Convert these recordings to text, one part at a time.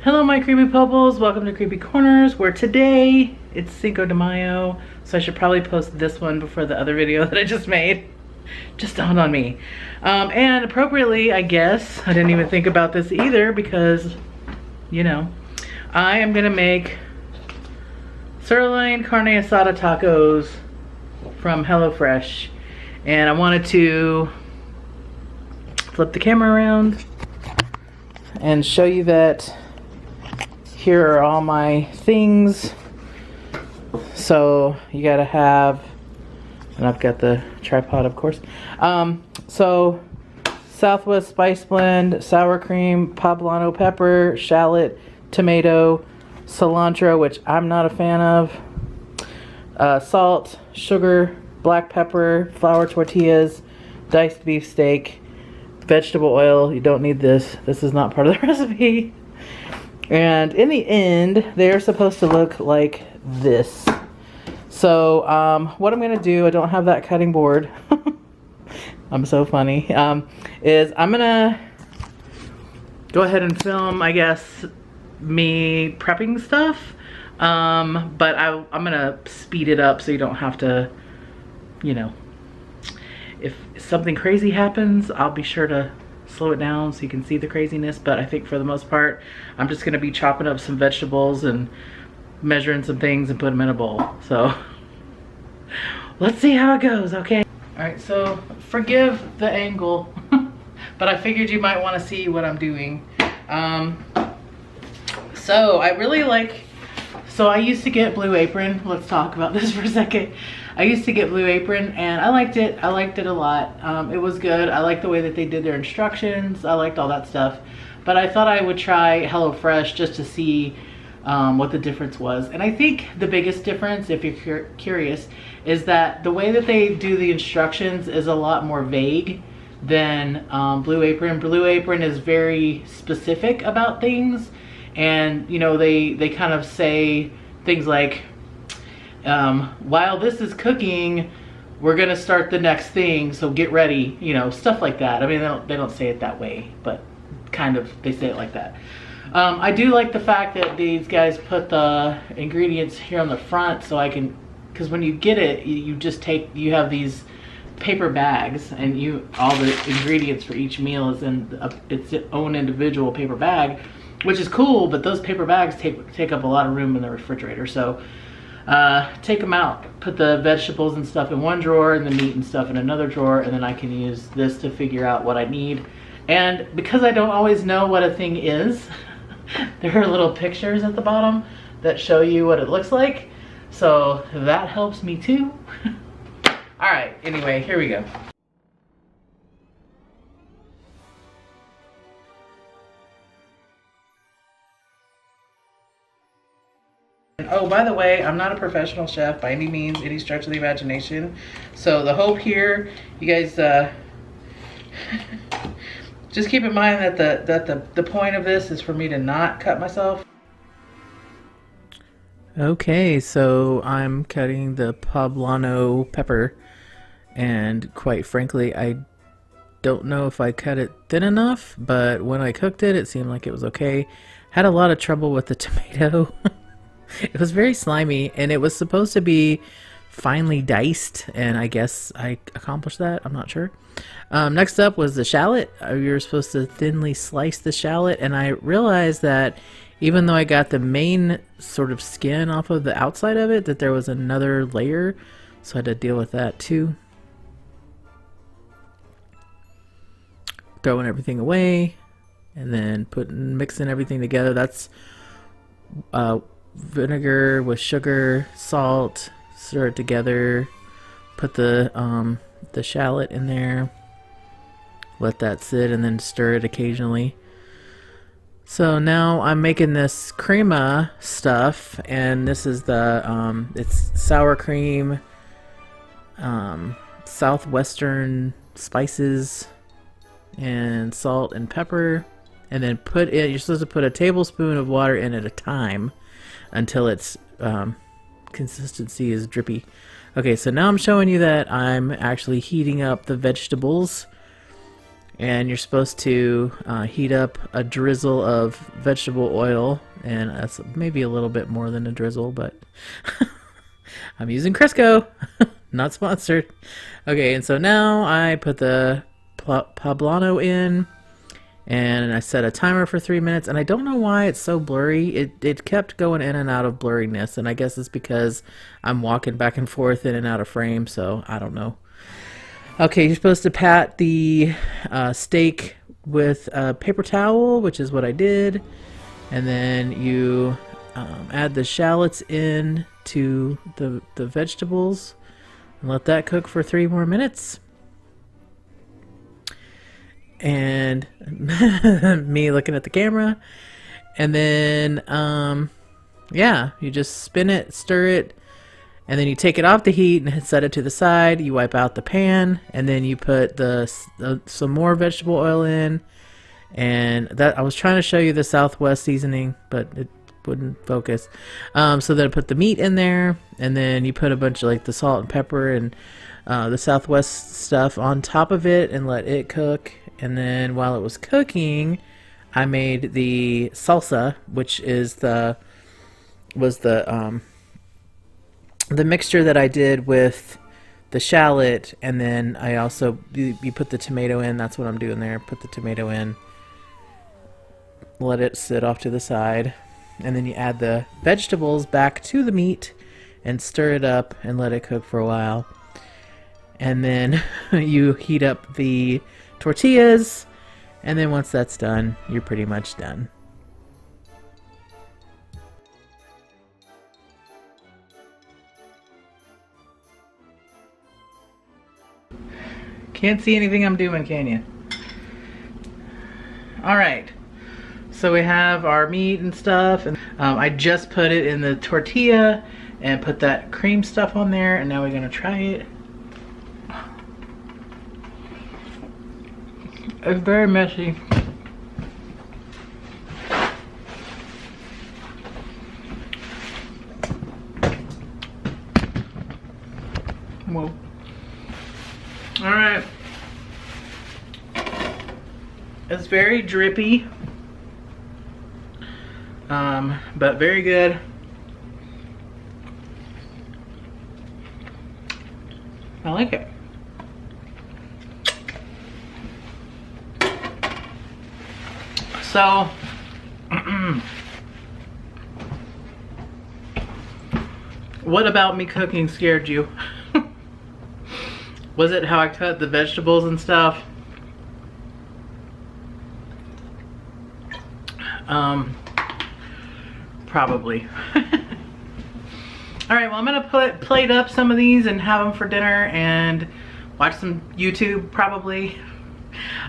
Hello my creepy poples, welcome to Creepy Corners, where today it's Cinco de Mayo, so I should probably post this one before the other video that I just made. Just dawned on me. And appropriately, I guess, I didn't even think about this either because, you know, I am gonna make sirloin carne asada tacos from HelloFresh. And I wanted to flip the camera around and show you that here are all my things. So you gotta have, and I've got the tripod of course. So Southwest Spice Blend, sour cream, poblano pepper, shallot, tomato, cilantro, which I'm not a fan of, salt, sugar, black pepper, flour tortillas, diced beef steak, vegetable oil. You don't need this. This is not part of the recipe. And in the end, they're supposed to look like this. So what I'm gonna do, I don't have that cutting board. I'm so funny. Is I'm gonna go ahead and film, I guess, me prepping stuff. But I'm gonna speed it up so you don't have to, you know, if something crazy happens, I'll be sure to slow it down so you can see the craziness. But I think for the most part, I'm just gonna be chopping up some vegetables and measuring some things and put them in a bowl. So let's see how it goes, okay? All right, so forgive the angle, but I figured you might want to see what I'm doing. So I really like, so I used to get Blue Apron. Let's talk about this for a second. I used to get Blue Apron and I liked it. I liked it a lot. It was good. I liked the way that they did their instructions. I liked all that stuff. But I thought I would try HelloFresh just to see what the difference was. And I think the biggest difference, if you're curious, is that the way that they do the instructions is a lot more vague than Blue Apron. Blue Apron is very specific about things. And, you know, they kind of say things like, while this is cooking, we're gonna start the next thing, so get ready, you know, stuff like that. I mean, they don't say it that way, but kind of they say it like that. I do like the fact that these guys put the ingredients here on the front so I can, because when you get it, you just take, you have these paper bags and all the ingredients for each meal is in its own individual paper bag, which is cool, but those paper bags take up a lot of room in the refrigerator. So take them out, put the vegetables and stuff in one drawer and the meat and stuff in another drawer, and then I can use this to figure out what I need. And because I don't always know what a thing is, there are little pictures at the bottom that show you what it looks like. So that helps me too. All right, anyway, here we go. Oh, by the way, I'm not a professional chef by any means, any stretch of the imagination. So the hope here, you guys, just keep in mind that the point of this is for me to not cut myself. Okay, so I'm cutting the poblano pepper, and quite frankly, I don't know if I cut it thin enough, but when I cooked it, it seemed like it was okay. Had a lot of trouble with the tomato. It was very slimy, and it was supposed to be finely diced, and I guess I accomplished that. I'm not sure. Next up was the shallot. You were supposed to thinly slice the shallot, and I realized that even though I got the main sort of skin off of the outside of it, that there was another layer, so I had to deal with that too. Throwing everything away, and then mixing everything together. That's vinegar with sugar, salt, stir it together, put the shallot in there, let that sit, and then stir it occasionally. So now I'm making this crema stuff, and this is the it's sour cream, southwestern spices, and salt and pepper, and then you're supposed to put a tablespoon of water in at a time until its consistency is drippy. Okay, so now I'm showing you that I'm actually heating up the vegetables And you're supposed to heat up a drizzle of vegetable oil, and that's maybe a little bit more than a drizzle, but I'm using Crisco, not sponsored. Okay, and so now I put the poblano in, and I set a timer for 3 minutes, and I don't know why it's so blurry. It kept going in and out of blurriness, and I guess it's because I'm walking back and forth in and out of frame, so I don't know. Okay, you're supposed to pat the steak with a paper towel, which is what I did, and then you add the shallots in to the vegetables and let that cook for 3 more minutes. And me looking at the camera, and then yeah, you just spin it, stir it, and then you take it off the heat and set it to the side. You wipe out the pan, and then you put some more vegetable oil in. And that I was trying to show you the Southwest seasoning, but it wouldn't focus. So then I put the meat in there, and then you put a bunch of like the salt and pepper and the Southwest stuff on top of it and let it cook. And then while it was cooking, I made the salsa, which is the mixture that I did with the shallot, and then I also you put the tomato in. That's what I'm doing there. Put the tomato in, let it sit off to the side, and then you add the vegetables back to the meat and stir it up and let it cook for a while. And then you heat up the tortillas, and then once that's done, you're pretty much done. Can't see anything I'm doing, can you? Alright, so we have our meat and stuff, and I just put it in the tortilla and put that cream stuff on there, and now we're gonna try it. It's very messy. Whoa. Alright. It's very drippy. But very good. I like it. So, what about me cooking scared you? Was it how I cut the vegetables and stuff? Probably. Alright, well, I'm gonna plate up some of these and have them for dinner and watch some YouTube probably.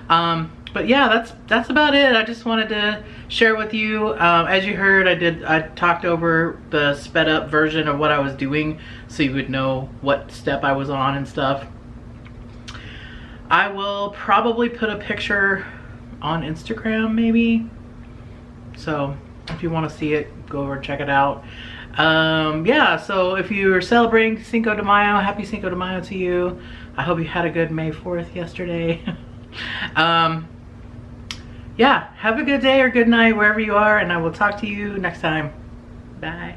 But yeah, that's about it. I just wanted to share with you. As you heard, I talked over the sped up version of what I was doing so you would know what step I was on and stuff. I will probably put a picture on Instagram maybe. So if you want to see it, go over and check it out. Yeah, so if you're celebrating Cinco de Mayo, happy Cinco de Mayo to you. I hope you had a good May 4th yesterday. Yeah, have a good day or good night wherever you are, and I will talk to you next time. Bye.